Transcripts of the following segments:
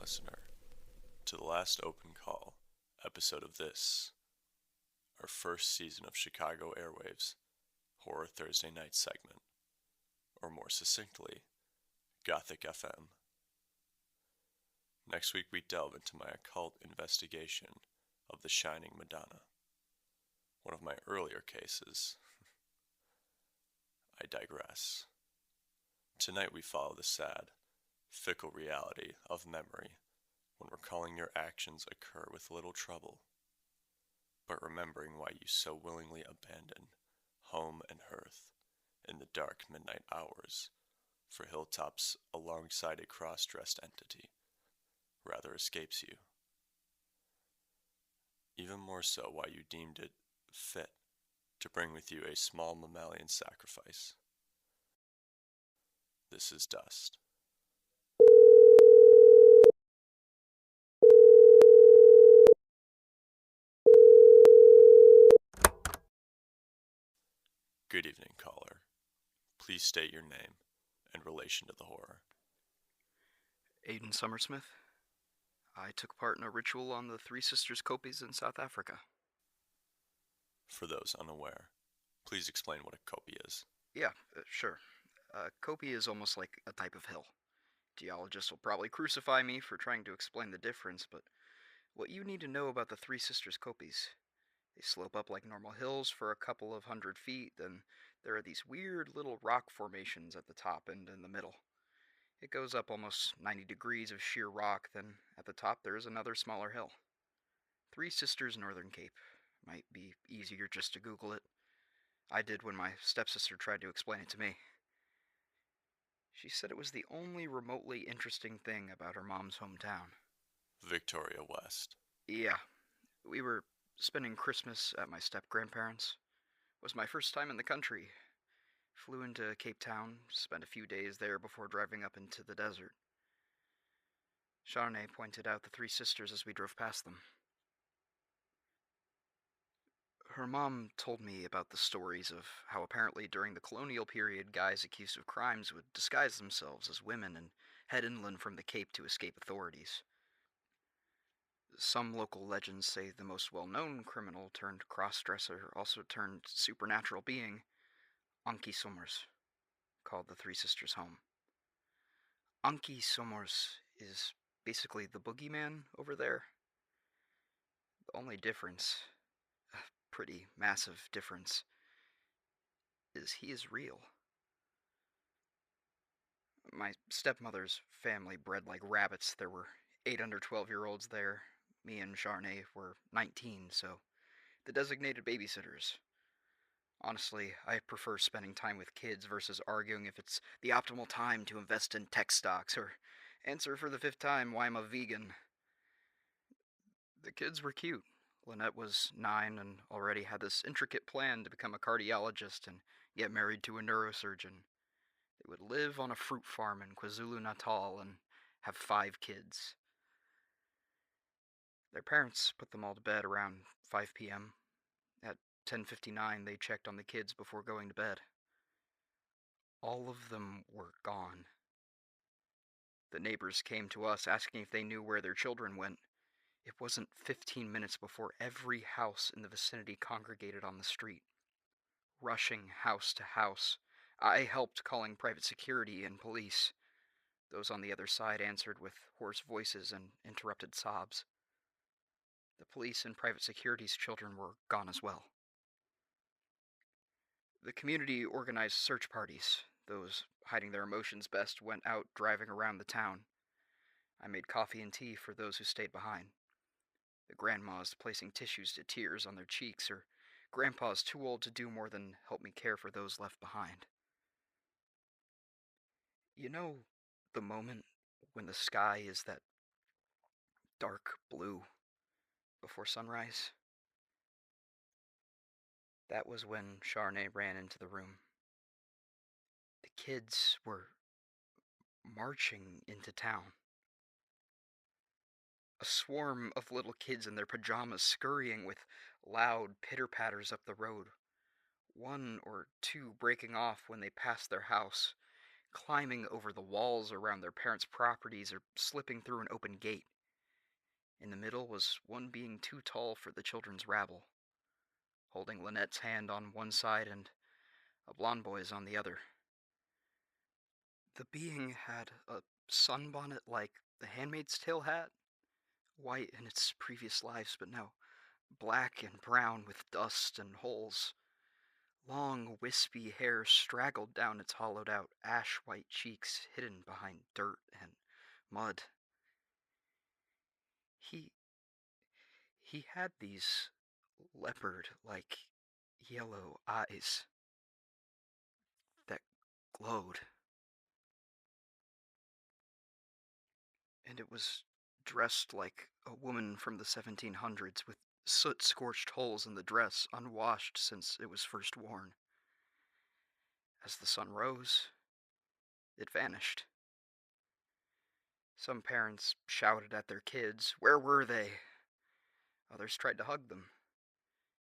listener, to the last open call episode of this, our first season of Chicago Airwaves Horror Thursday Night segment, or more succinctly, Gothic FM. Next week we delve into my occult investigation of the Shining Madonna, one of my earlier cases. I digress. Tonight we follow the sad, fickle reality of memory when recalling your actions occur with little trouble, but remembering why you so willingly abandoned home and hearth in the dark midnight hours for hilltops alongside a cross-dressed entity rather escapes you. Even more so why you deemed it fit to bring with you a small mammalian sacrifice. This is Dust. Good evening, caller. Please state your name and relation to the horror. Aiden Summersmith. I took part in a ritual on the Three Sisters Kopis in South Africa. For those unaware, please explain what a kopi is. Yeah, sure. Kopi is almost like a type of hill. Geologists will probably crucify me for trying to explain the difference, but what you need to know about the Three Sisters Kopis: they slope up like normal hills for a couple of 100 feet, then there are these weird little rock formations at the top and in the middle. It goes up almost 90 degrees of sheer rock, then at the top there is another smaller hill. Three Sisters Northern Cape. Might be easier just to Google it. I did when my stepsister tried to explain it to me. She said it was the only remotely interesting thing about her mom's hometown. Victoria West. Yeah, we were spending Christmas at my step-grandparents'. It was my first time in the country. Flew into Cape Town, spent a few days there before driving up into the desert. Charnay pointed out the Three Sisters as we drove past them. Her mom told me about the stories of how apparently during the colonial period guys accused of crimes would disguise themselves as women and head inland from the Cape to escape authorities. Some local legends say the most well-known criminal turned cross-dresser also turned supernatural being, Anki Somers, called the Three Sisters home. Anki Somers is basically the boogeyman over there. The only difference, a pretty massive difference, is he is real. My stepmother's family bred like rabbits. There were 8 under 12-year-olds there. Me and Charnay were 19, so the designated babysitters. Honestly, I prefer spending time with kids versus arguing if it's the optimal time to invest in tech stocks or answer for the 5th time why I'm a vegan. The kids were cute. Lynette was 9 and already had this intricate plan to become a cardiologist and get married to a neurosurgeon. They would live on a fruit farm in KwaZulu-Natal and have 5 kids. Their parents put them all to bed around 5 p.m. At 10:59, they checked on the kids before going to bed. All of them were gone. The neighbors came to us asking if they knew where their children went. It wasn't 15 minutes before every house in the vicinity congregated on the street, rushing house to house. I helped calling private security and police. Those on the other side answered with hoarse voices and interrupted sobs. The police and private security's children were gone as well. The community organized search parties. Those hiding their emotions best went out driving around the town. I made coffee and tea for those who stayed behind. The grandmas placing tissues to tears on their cheeks, or grandpas too old to do more than help me care for those left behind. You know the moment when the sky is that dark blue before sunrise? That was when Charnay ran into the room. The kids were marching into town. A swarm of little kids in their pajamas scurrying with loud pitter-patters up the road. 1 or 2 breaking off when they passed their house, climbing over the walls around their parents' properties or slipping through an open gate. In the middle was one being too tall for the children's rabble, holding Lynette's hand on one side and a blonde boy's on the other. The being had a sunbonnet like the Handmaid's Tale hat, white in its previous lives, but now black and brown with dust and holes. Long, wispy hair straggled down its hollowed out, ash white cheeks hidden behind dirt and mud. He he had these leopard like yellow eyes that glowed, and it was dressed like a woman from the 1700s with soot scorched holes in the dress, unwashed since it was first worn. As the sun rose, it vanished. Some parents shouted at their kids, "Where were they?" Others tried to hug them,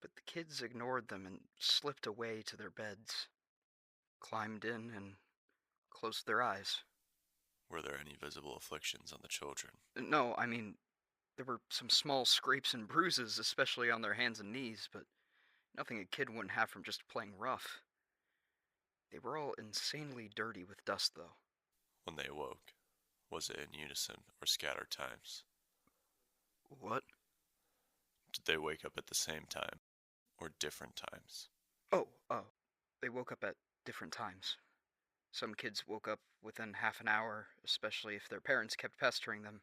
but the kids ignored them and slipped away to their beds, climbed in, and closed their eyes. Were there any visible afflictions on the children? No, I mean, there were some small scrapes and bruises, especially on their hands and knees, but nothing a kid wouldn't have from just playing rough. They were all insanely dirty with dust, though. When they awoke, was it in unison or scattered times? What? Did they wake up at the same time or different times? Oh, they woke up at different times. Some kids woke up within half an hour, especially if their parents kept pestering them.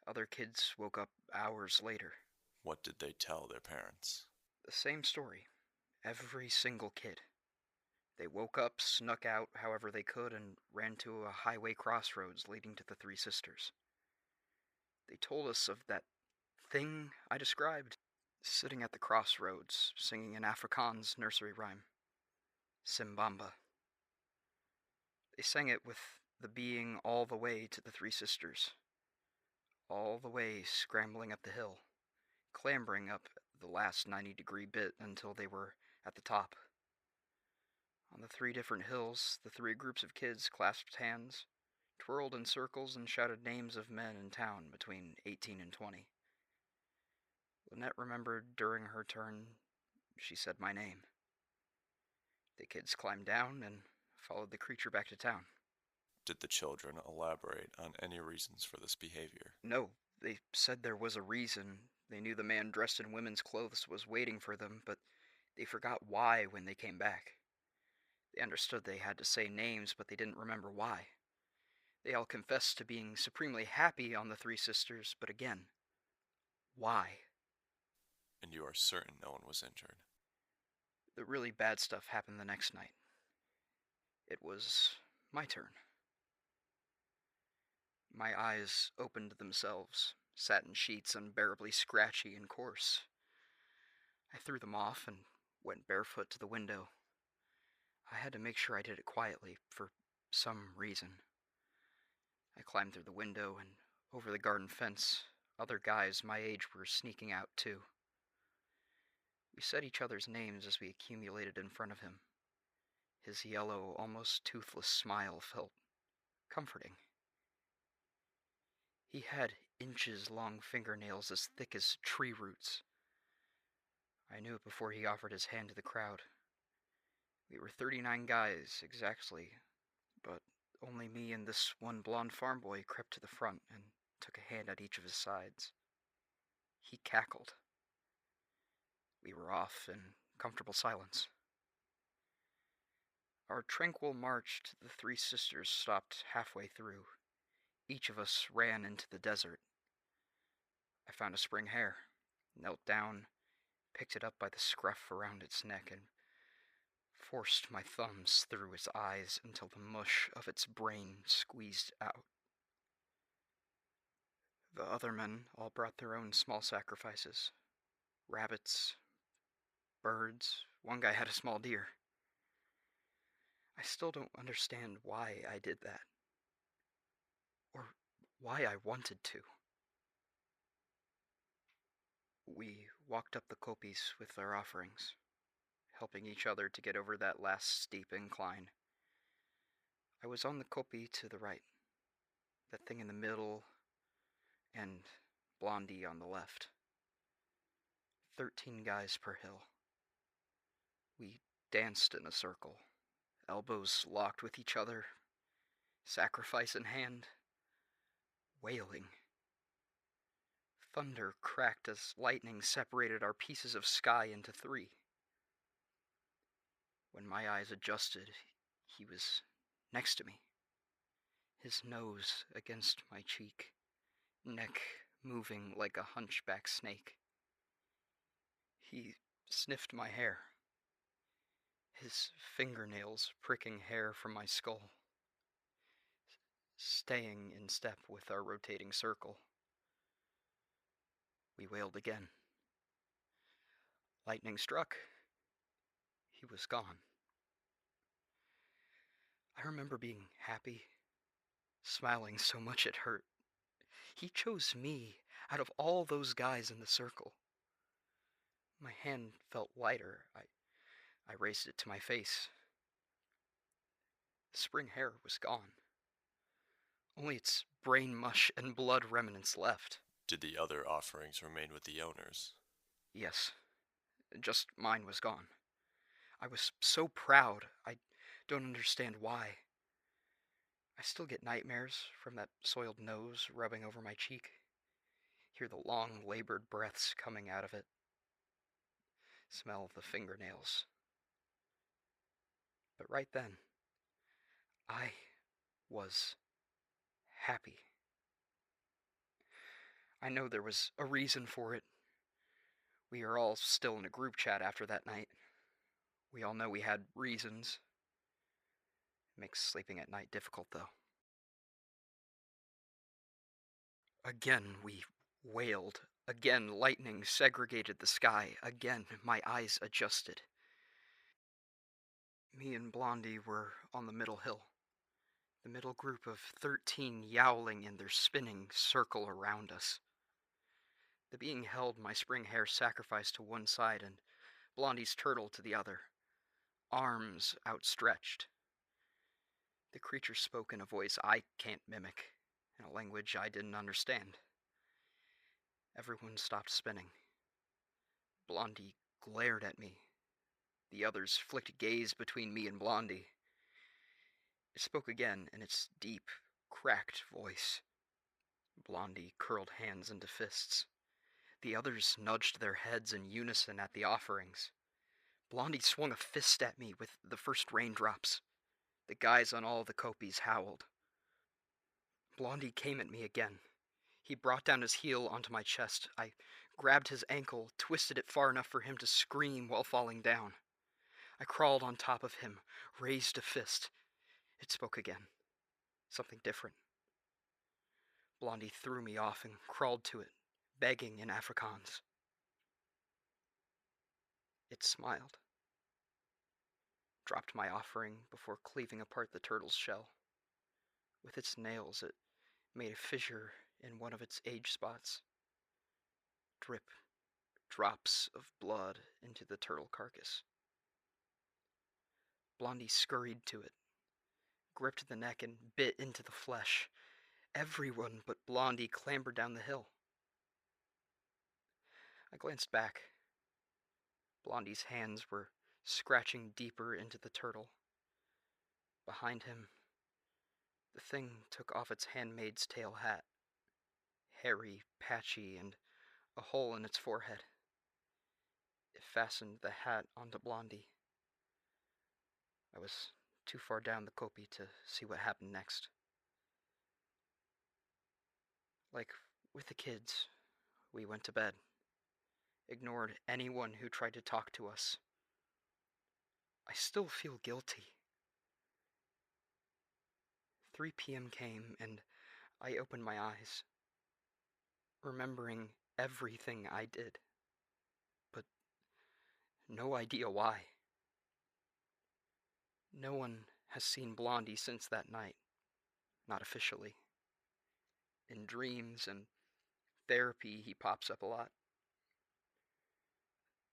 Other kids woke up hours later. What did they tell their parents? The same story. Every single kid. They woke up, snuck out however they could, and ran to a highway crossroads leading to the Three Sisters. They told us of that thing I described, sitting at the crossroads, singing an Afrikaans nursery rhyme. Simbamba. They sang it with the being all the way to the Three Sisters. All the way scrambling up the hill, clambering up the last 90-degree bit until they were at the top. On the 3 different hills, the 3 groups of kids clasped hands, twirled in circles, and shouted names of men in town between 18 and 20. Lynette remembered during her turn, she said my name. The kids climbed down and followed the creature back to town. Did the children elaborate on any reasons for this behavior? No, they said there was a reason. They knew the man dressed in women's clothes was waiting for them, but they forgot why when they came back. They understood they had to say names, but they didn't remember why. They all confessed to being supremely happy on the Three Sisters, but again, why? And you are certain no one was injured? The really bad stuff happened the next night. It was my turn. My eyes opened themselves, satin sheets unbearably scratchy and coarse. I threw them off and went barefoot to the window. I had to make sure I did it quietly, for some reason. I climbed through the window and over the garden fence. Other guys my age were sneaking out too. We said each other's names as we accumulated in front of him. His yellow, almost toothless smile felt comforting. He had inches-long fingernails as thick as tree roots. I knew it before he offered his hand to the crowd. We were 39 guys, exactly, but only me and this one blonde farm boy crept to the front and took a hand at each of his sides. He cackled. We were off in comfortable silence. Our tranquil march to the Three Sisters stopped halfway through. Each of us ran into the desert. I found a spring hare, knelt down, picked it up by the scruff around its neck, and forced my thumbs through its eyes until the mush of its brain squeezed out. The other men all brought their own small sacrifices. Rabbits, birds, one guy had a small deer. I still don't understand why I did that. Or why I wanted to. We walked up the kopjes with our offerings, helping each other to get over that last steep incline. I was on the kopje to the right, the thing in the middle, and Blondie on the left. 13 guys per hill. We danced in a circle, elbows locked with each other, sacrifice in hand, wailing. Thunder cracked as lightning separated our pieces of sky into three. When my eyes adjusted, he was next to me, his nose against my cheek, neck moving like a hunchback snake. He sniffed my hair, his fingernails pricking hair from my skull, staying in step with our rotating circle. We wailed again. Lightning struck. He was gone. I remember being happy, smiling so much it hurt. He chose me out of all those guys in the circle. My hand felt lighter. I raised it to my face. The spring hair was gone. Only its brain mush and blood remnants left. Did the other offerings remain with the owners? Yes, just mine was gone. I was so proud, I don't understand why. I still get nightmares from that soiled nose rubbing over my cheek. Hear the long, labored breaths coming out of it. Smell the fingernails. But right then, I was happy. I know there was a reason for it. We are all still in a group chat after that night. We all know we had reasons. It makes sleeping at night difficult, though. Again, we wailed. Again, lightning segregated the sky. Again, my eyes adjusted. Me and Blondie were on the middle hill. The middle group of 13 yowling in their spinning circle around us. The being held my spring hair sacrificed to one side and Blondie's turtle to the other, arms outstretched. The creature spoke in a voice I can't mimic, in a language I didn't understand. Everyone stopped spinning. Blondie glared at me. The others flicked gaze between me and Blondie. It spoke again in its deep, cracked voice. Blondie curled hands into fists. The others nudged their heads in unison at the offerings. Blondie swung a fist at me with the first raindrops. The guys on all the kopjes howled. Blondie came at me again. He brought down his heel onto my chest. I grabbed his ankle, twisted it far enough for him to scream while falling down. I crawled on top of him, raised a fist. It spoke again. Something different. Blondie threw me off and crawled to it, begging in Afrikaans. It smiled. Dropped my offering before cleaving apart the turtle's shell. With its nails, it made a fissure in one of its age spots. Drip, drops of blood into the turtle carcass. Blondie scurried to it, gripped the neck and bit into the flesh. Everyone but Blondie clambered down the hill. I glanced back. Blondie's hands were scratching deeper into the turtle. Behind him, the thing took off its handmaid's tail hat, hairy, patchy, and a hole in its forehead. It fastened the hat onto Blondie. I was too far down the kopje to see what happened next. Like with the kids, we went to bed, ignored anyone who tried to talk to us. I still feel guilty. 3 p.m. came and I opened my eyes, remembering everything I did, but no idea why. No one has seen Blondie since that night, not officially. In dreams and therapy, he pops up a lot.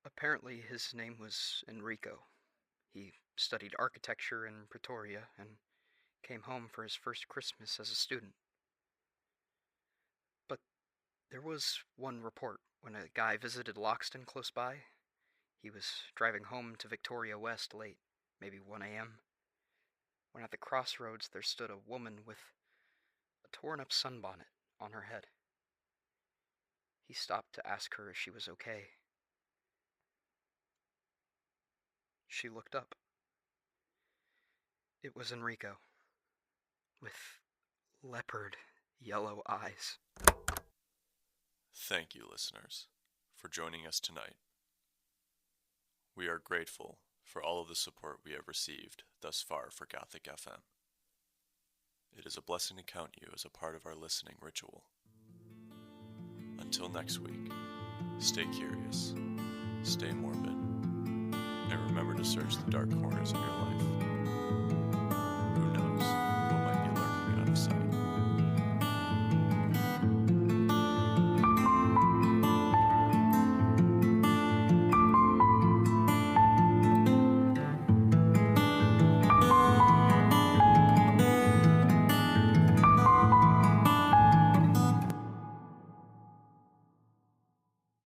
Apparently, his name was Enrico. He studied architecture in Pretoria, and came home for his first Christmas as a student. But there was one report when a guy visited Loxton close by. He was driving home to Victoria West late, maybe 1 a.m., when at the crossroads there stood a woman with a torn-up sunbonnet on her head. He stopped to ask her if she was okay. She looked up. It was Enrico, with leopard yellow eyes. Thank you, listeners, for joining us tonight. We are grateful for all of the support we have received thus far for Gothic FM. It is a blessing to count you as a part of our listening ritual. Until next week, stay curious, stay morbid, and remember to search the dark corners of your life.